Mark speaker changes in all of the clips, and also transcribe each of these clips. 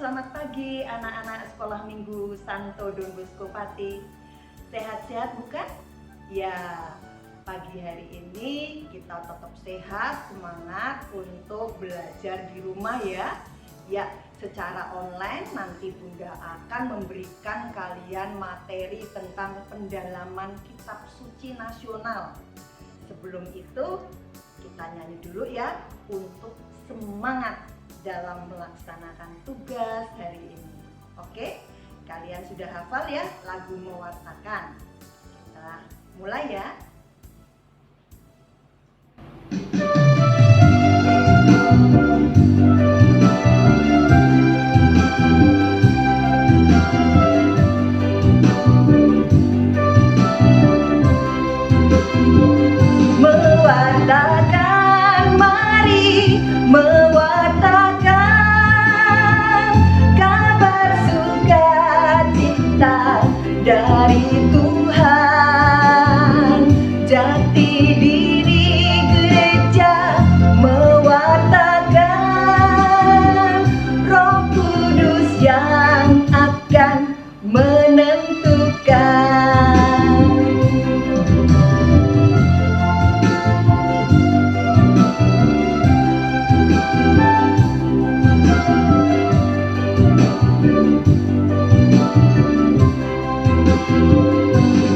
Speaker 1: selamat pagi anak-anak sekolah minggu Santo Don Bosco Pati. Sehat-sehat bukan? Ya, pagi hari ini kita tetap sehat, semangat untuk belajar di rumah ya. Ya, secara online nanti Bunda akan memberikan kalian materi tentang pendalaman kitab suci nasional. Sebelum itu, kita nyanyi dulu ya untuk semangat dalam melaksanakan tugas hari ini. Oke, kalian sudah hafal ya lagu mewartakan? Kita mulai ya. Mewartakan, mari mewartakan kabar sukacita dari Tuhan. Jati diri gereja mewartakan Roh Kudus yang akan menentukan.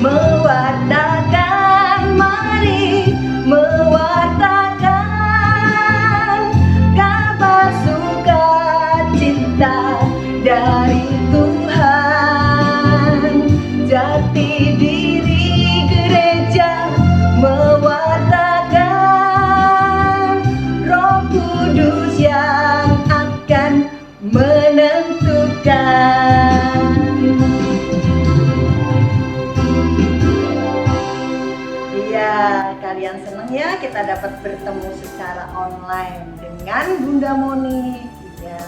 Speaker 1: Mewartakan, mari mewartakan kabar sukacita dari Tuhan. Jati diri gereja mewartakan Roh Kudus yang akan menentukan. Iya, kalian senang ya kita dapat bertemu secara online dengan Bunda Moni. Iya,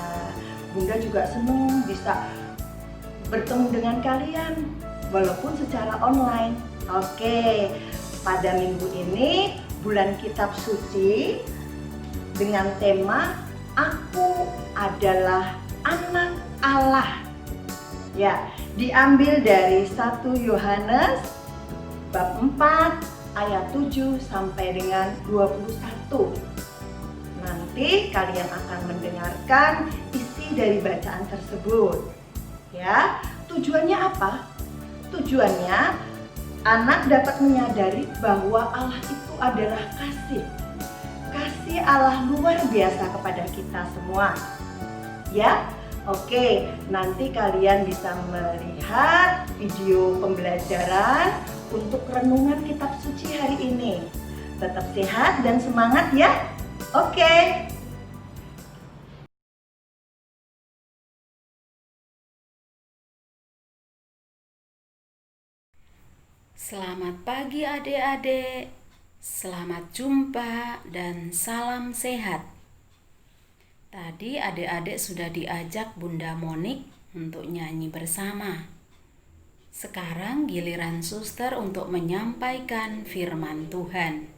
Speaker 1: Bunda juga senang bisa bertemu dengan kalian walaupun secara online. Oke, pada minggu ini bulan kitab suci dengan tema Aku adalah anak Allah. Ya, diambil dari 1 Yohanes bab 4 ayat 7 sampai dengan 21. Nanti kalian akan mendengarkan isi dari bacaan tersebut. Ya, tujuannya apa? Tujuannya anak dapat menyadari bahwa Allah itu adalah kasih. Kasih Allah luar biasa kepada kita semua. Ya, oke, nanti kalian bisa melihat video pembelajaran untuk renungan kitab suci hari ini. Tetap sehat dan semangat ya. Oke.
Speaker 2: Selamat pagi adik-adik, selamat jumpa dan salam sehat. Tadi adik-adik sudah diajak Bunda Monik untuk nyanyi bersama. Sekarang giliran suster untuk menyampaikan firman Tuhan.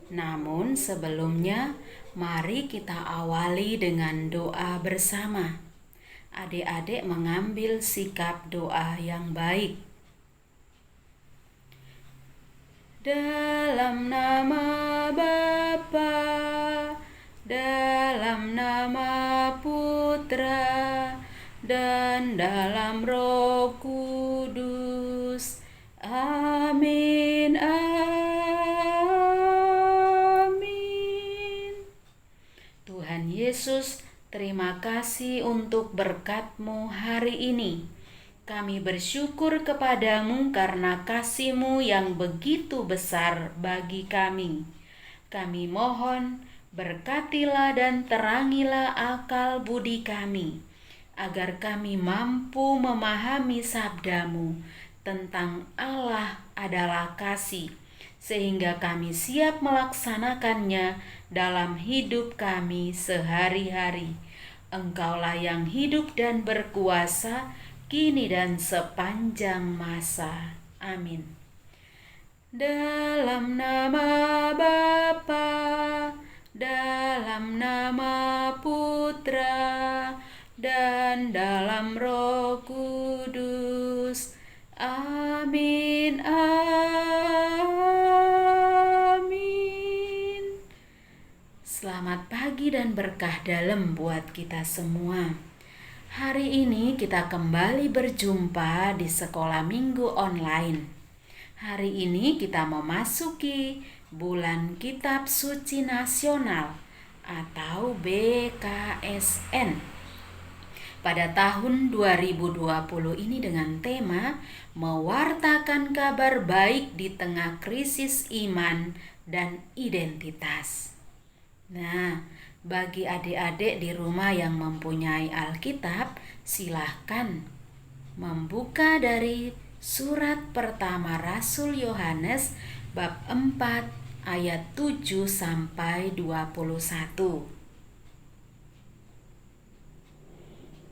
Speaker 2: Namun sebelumnya, mari kita awali dengan doa bersama. Adik-adik mengambil sikap doa yang baik. Dalam nama Bapa, dalam nama Putra, dan dalam Roh Kudus. Amin, amin. Tuhan Yesus, terima kasih untuk berkat-Mu hari ini. Kami bersyukur kepadamu karena kasih-Mu yang begitu besar bagi kami. Kami mohon, berkatilah dan terangilah akal budi kami, agar kami mampu memahami sabda-Mu tentang Allah adalah kasih, sehingga kami siap melaksanakannya dalam hidup kami sehari-hari. Engkaulah yang hidup dan berkuasa, kini dan sepanjang masa. Amin. Dalam nama Bapa, dalam nama Putra, dan dalam dalam Roh Kudus. Amin, amin. Selamat pagi dan berkah dalam buat kita semua. Hari ini kita kembali berjumpa di sekolah minggu online. Hari ini kita memasuki bulan Kitab Suci Nasional atau BKSN. Pada tahun 2020 ini dengan tema mewartakan kabar baik di tengah krisis iman dan identitas. Nah, bagi adik-adik di rumah yang mempunyai Alkitab, silahkan membuka dari surat pertama Rasul Yohanes bab 4 ayat 7 sampai 21.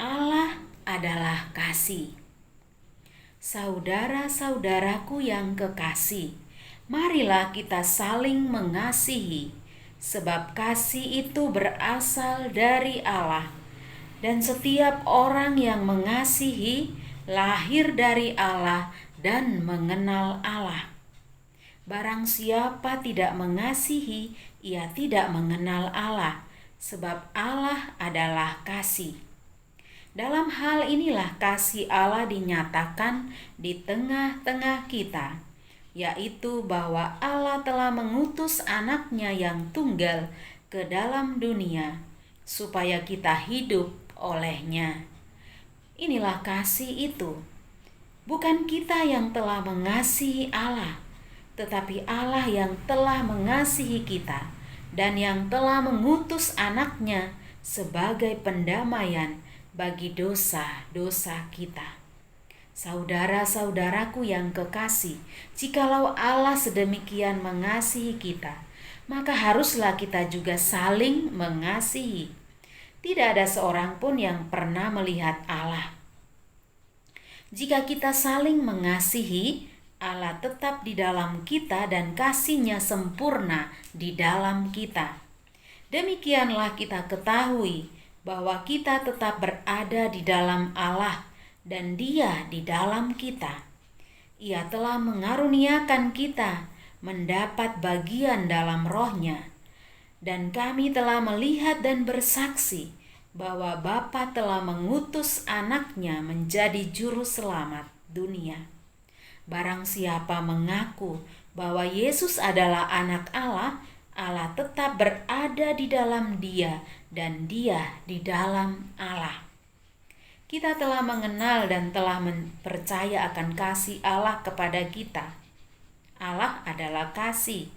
Speaker 2: Allah adalah kasih. Saudara-saudaraku yang kekasih, marilah kita saling mengasihi, sebab kasih itu berasal dari Allah, dan setiap orang yang mengasihi lahir dari Allah dan mengenal Allah. Barang siapa tidak mengasihi, ia tidak mengenal Allah, sebab Allah adalah kasih. Dalam hal inilah kasih Allah dinyatakan di tengah-tengah kita, yaitu bahwa Allah telah mengutus anaknya yang tunggal ke dalam dunia supaya kita hidup olehnya. Inilah kasih itu. Bukan kita yang telah mengasihi Allah, tetapi Allah yang telah mengasihi kita dan yang telah mengutus anaknya sebagai pendamaian bagi dosa-dosa kita. Saudara-saudaraku yang kekasih, jikalau Allah sedemikian mengasihi kita, maka haruslah kita juga saling mengasihi. Tidak ada seorang pun yang pernah melihat Allah. Jika kita saling mengasihi, Allah tetap di dalam kita dan kasih-Nya sempurna di dalam kita. Demikianlah kita ketahui bahwa kita tetap berada di dalam Allah dan Dia di dalam kita. Ia telah mengaruniakan kita mendapat bagian dalam Roh-Nya, dan kami telah melihat dan bersaksi bahwa Bapa telah mengutus anaknya menjadi juru selamat dunia. Barang siapa mengaku bahwa Yesus adalah anak Allah, Allah tetap berada di dalam Dia dan Dia di dalam Allah. Kita telah mengenal dan telah percaya akan kasih Allah kepada kita. Allah adalah kasih,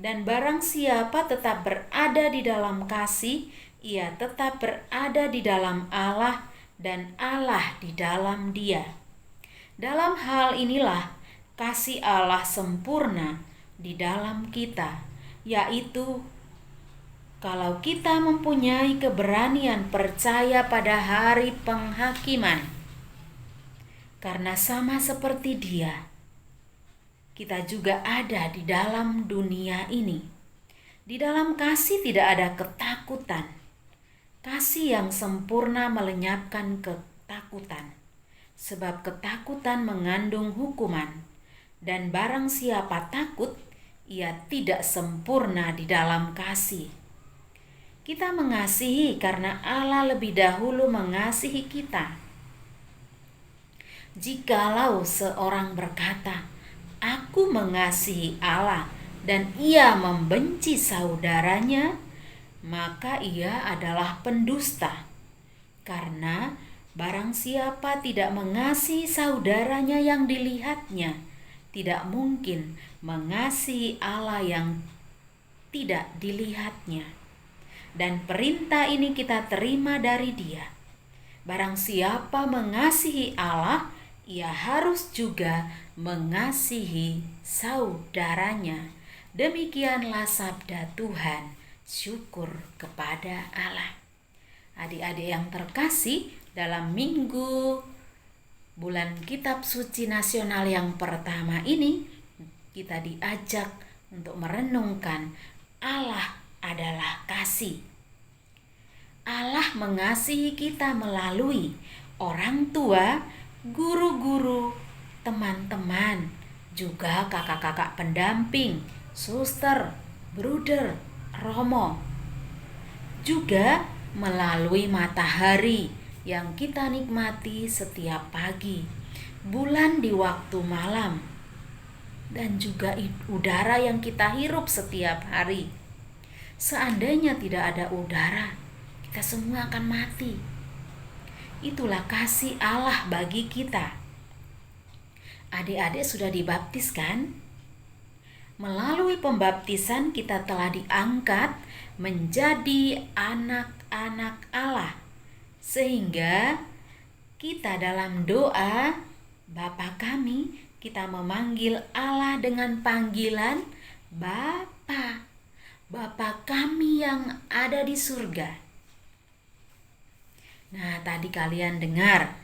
Speaker 2: dan barang siapa tetap berada di dalam kasih, ia tetap berada di dalam Allah dan Allah di dalam Dia. Dalam hal inilah kasih Allah sempurna di dalam kita, yaitu kalau kita mempunyai keberanian percaya pada hari penghakiman. Karena sama seperti Dia, kita juga ada di dalam dunia ini. Di dalam kasih tidak ada ketakutan. Kasih yang sempurna melenyapkan ketakutan, sebab ketakutan mengandung hukuman, dan barang siapa takut, ia tidak sempurna di dalam kasih. Kita mengasihi karena Allah lebih dahulu mengasihi kita. Jikalau seorang berkata, "Aku mengasihi Allah," dan ia membenci saudaranya, maka ia adalah pendusta. Karena barang siapa tidak mengasihi saudaranya yang dilihatnya, tidak mungkin mengasihi Allah yang tidak dilihatnya. Dan perintah ini kita terima dari Dia. Barang siapa mengasihi Allah, ia harus juga mengasihi saudaranya. Demikianlah sabda Tuhan. Syukur kepada Allah. Adik-adik yang terkasih, dalam minggu bulan Kitab Suci Nasional yang pertama ini, kita diajak untuk merenungkan Allah adalah kasih. Allah mengasihi kita melalui orang tua, guru-guru, teman-teman, juga kakak-kakak pendamping, suster, bruder, romo. Juga melalui matahari yang kita nikmati setiap pagi, bulan di waktu malam, dan juga udara yang kita hirup setiap hari. Seandainya tidak ada udara, kita semua akan mati. Itulah kasih Allah bagi kita. Adik-adik sudah dibaptis kan? Melalui pembaptisan kita telah diangkat menjadi anak-anak Allah. Sehingga kita dalam doa Bapa kami, kita memanggil Allah dengan panggilan Bapa. Bapa kami yang ada di surga. Nah, tadi kalian dengar,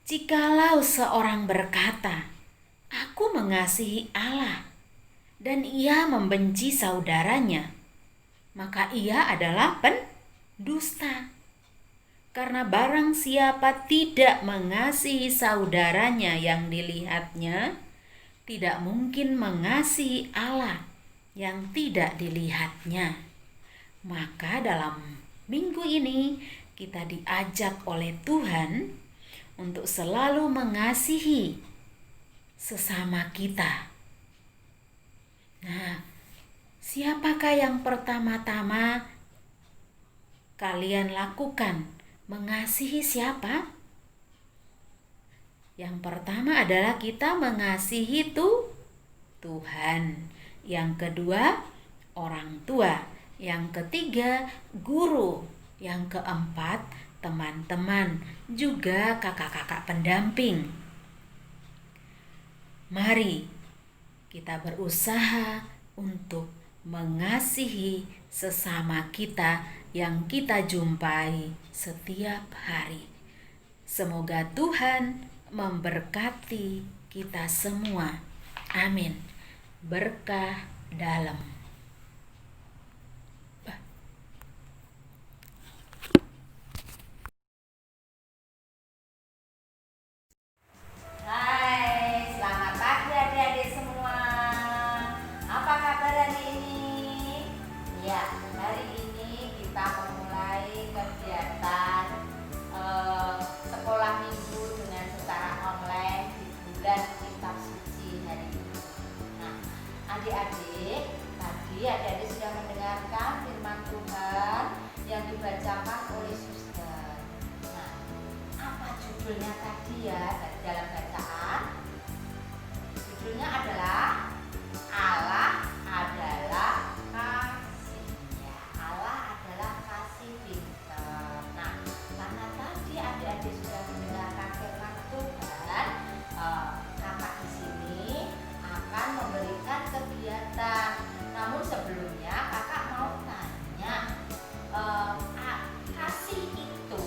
Speaker 2: jikalau seorang berkata, "Aku mengasihi Allah," dan ia membenci saudaranya, maka ia adalah pendusta. Karena barang siapa tidak mengasihi saudaranya yang dilihatnya, tidak mungkin mengasihi Allah yang tidak dilihatnya. Maka dalam minggu ini kita diajak oleh Tuhan untuk selalu mengasihi sesama kita. Nah, siapakah yang pertama-tama kalian lakukan? Mengasihi siapa? Yang pertama adalah kita mengasihi Tuhan. Yang kedua, orang tua. Yang ketiga, guru. Yang keempat, teman-teman, juga kakak-kakak pendamping. Mari kita berusaha untuk mengasihi sesama kita yang kita jumpai setiap hari. Semoga Tuhan memberkati kita semua. Amin. Berkah dalam.
Speaker 1: Hai, selamat pagi adik-adik semua. Apa kabar hari ini? Ya, hari ini kita memulai kegiatan sekolah minggu dengan secara online di bulan Kitab Suci hari ini. Nah, adik-adik, tadi adik-adik sudah mendengarkan firman Tuhan yang dibacakan oleh suster. Nah, apa judulnya tadi ya dalam bacaan? Judulnya adalah Allah adalah kasih. Ya, Allah adalah kasih pintar. Nah, karena tadi adik-adik sudah mendengarkan firman Tuhan, kakak di sini akan memberikan kegiatan. Namun sebelumnya kakak mau tanya, kasih itu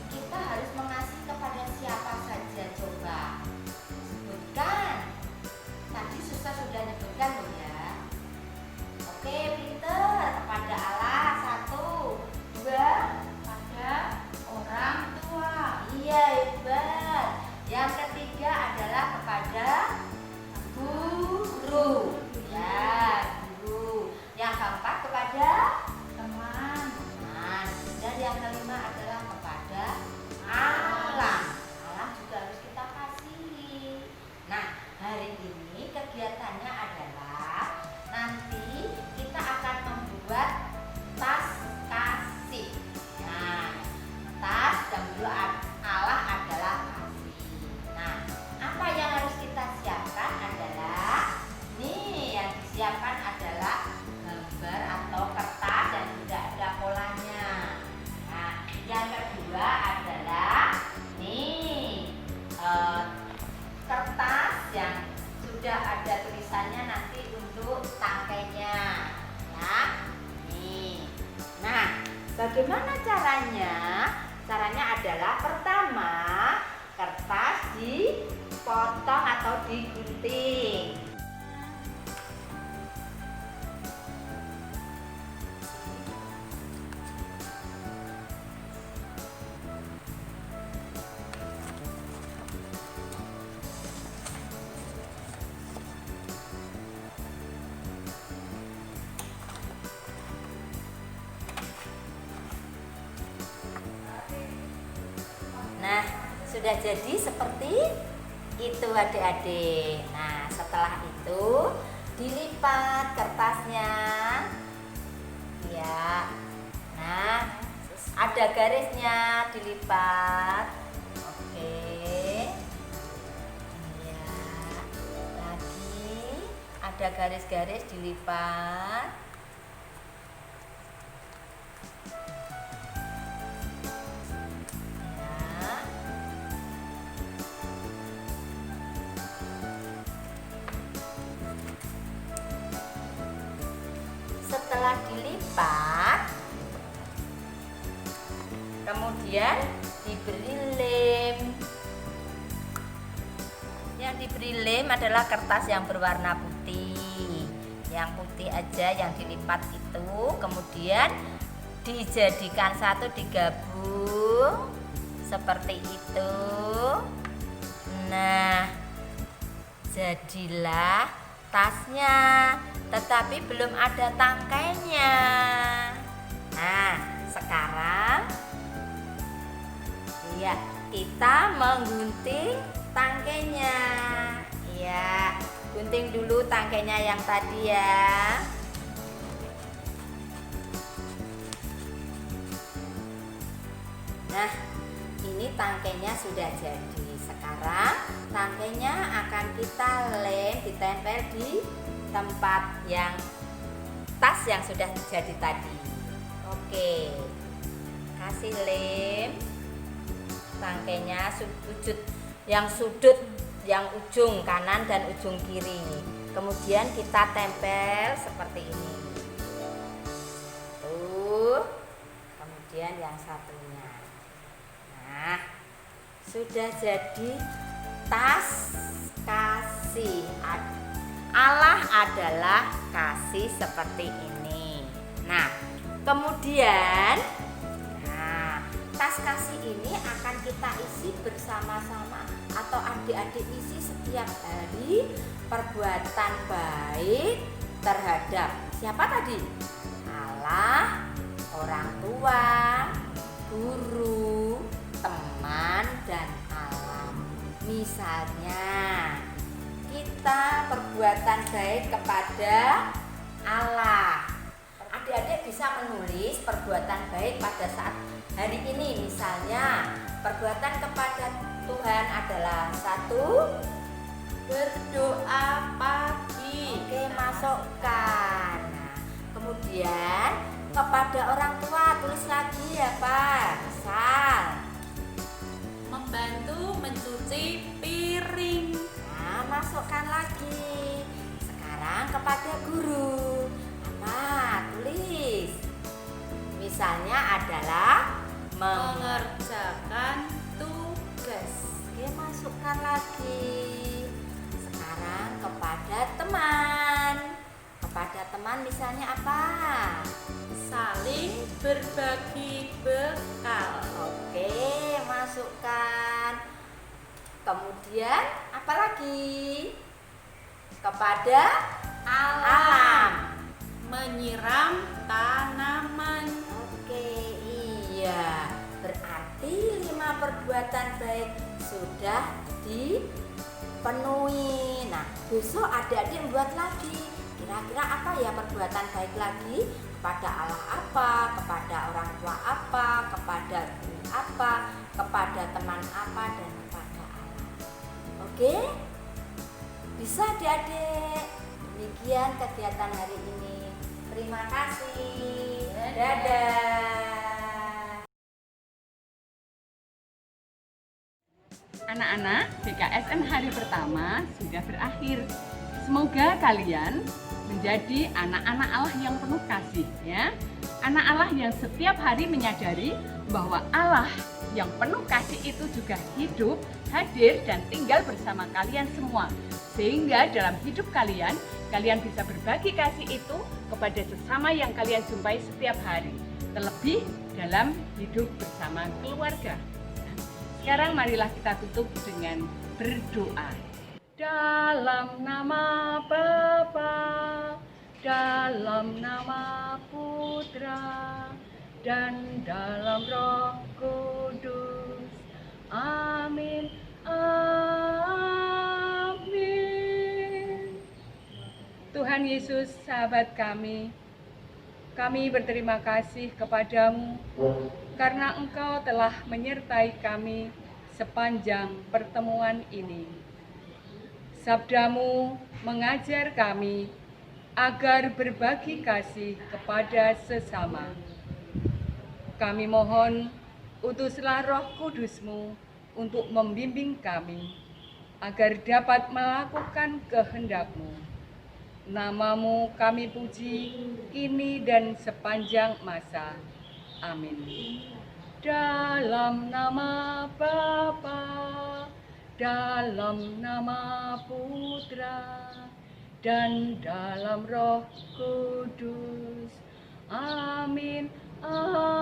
Speaker 1: kita harus mengasihi kepada siapa saja, coba sebutkan. Tadi susah sudah nyebutkan loh ya. Oke, pinter. Kepada Allah 1, 2, pada orang tua. Iya, hebat. Yang ketiga adalah kepada guru. Ya, guru. Yang keempat kepada teman. Dan yang kelima adalah kepada Allah. Allah juga harus kita kasihi. Nah, hari ini kegiatannya adalah nanti kita akan membuat tas kasih. Nah, tas dan juga Allah adalah kasih. Nah, apa yang harus kita siapkan adalah yang disiapkan adalah gambar atau kertas dan juga ada polanya. Nah, yang kedua adalah kertas yang sudah ada tulisannya nanti untuk tangkainya, ya. Nah, bagaimana caranya? Caranya adalah pertama, kertas dipotong atau digunting.
Speaker 3: sudah jadi seperti itu adik-adik. Nah, setelah itu dilipat kertasnya. Ya. Nah, ada garisnya, dilipat. Oke. Ya. Lagi ada garis-garis, dilipat. Ya. Setelah dilipat, kemudian diberi lem. Yang diberi lem adalah kertas yang berwarna putih. Yang putih aja yang dilipat itu, kemudian dijadikan satu, digabung seperti itu. Nah, jadilah tasnya, tetapi belum ada tangkainya. Nah, sekarang ya, kita menggunting tangkainya. Ya, gunting dulu tangkainya yang tadi ya. Nah, ini tangkainya sudah jadi. Sekarang tangkainya akan kita lem, ditempel di tempat yang tas yang sudah jadi tadi. Oke, kasih lem tangkainya sudut yang ujung kanan dan ujung kiri. Kemudian kita tempel seperti ini. Tuh. Kemudian yang satunya. Nah, sudah jadi tas kasih. Allah adalah kasih seperti ini. Nah, kemudian tas kasih ini akan kita isi bersama-sama atau adik-adik isi setiap hari perbuatan baik terhadap siapa tadi? Allah, orang tua, guru, teman, dan alam. Misalnya, kita perbuatan baik kepada Allah. Adik-adik bisa menulis perbuatan baik pada saat hari ini. Misalnya, perbuatan kepada Tuhan adalah 1, berdoa pagi. Oke, masukkan. Nah, kemudian kepada orang tua tulis lagi ya Pak. Misal,
Speaker 4: membantu mencuci piring.
Speaker 3: nah, masukkan lagi. Sekarang kepada guru. Apa? Tulis. Misalnya adalah
Speaker 4: Mengerjakan tugas.
Speaker 3: Oke, masukkan lagi. Sekarang kepada teman. Kepada teman misalnya apa?
Speaker 4: Saling berbagi bekal.
Speaker 3: Oke, masukkan. Kemudian apa lagi? Kepada alam.
Speaker 4: Menyiram tanaman.
Speaker 3: Oke, iya. Berarti 5 perbuatan baik sudah dipenuhi. Nah, besok adik-adik buat lagi. Kira-kira apa ya perbuatan baik lagi? Kepada Allah apa? Kepada orang tua apa? Kepada guru apa? Kepada teman apa? Dan kepada Allah. Oke? Bisa adik-adik. Demikian kegiatan hari ini. Terima kasih. Dadah.
Speaker 5: Anak-anak, BKSN hari pertama sudah berakhir. Semoga kalian menjadi anak-anak Allah yang penuh kasih ya. Anak Allah yang setiap hari menyadari bahwa Allah yang penuh kasih itu juga hidup, hadir dan tinggal bersama kalian semua. Sehingga dalam hidup kalian, kalian bisa berbagi kasih itu kepada sesama yang kalian jumpai setiap hari. Terlebih dalam hidup bersama keluarga. Sekarang marilah kita tutup dengan berdoa. Dalam nama Bapa, dalam nama Putra, dan dalam Roh Kudus. Amin. Amin. Tuhan Yesus, sahabat kami berterima kasih kepadamu karena Engkau telah menyertai kami sepanjang pertemuan ini. Sabdamu mengajar kami agar berbagi kasih kepada sesama. Kami mohon, utuslah Roh Kudus-Mu untuk membimbing kami agar dapat melakukan kehendak-Mu. Namamu kami puji kini dan sepanjang masa. Amin. Dalam nama Bapa, dalam nama Putra, dan dalam Roh Kudus. Amin. Amin.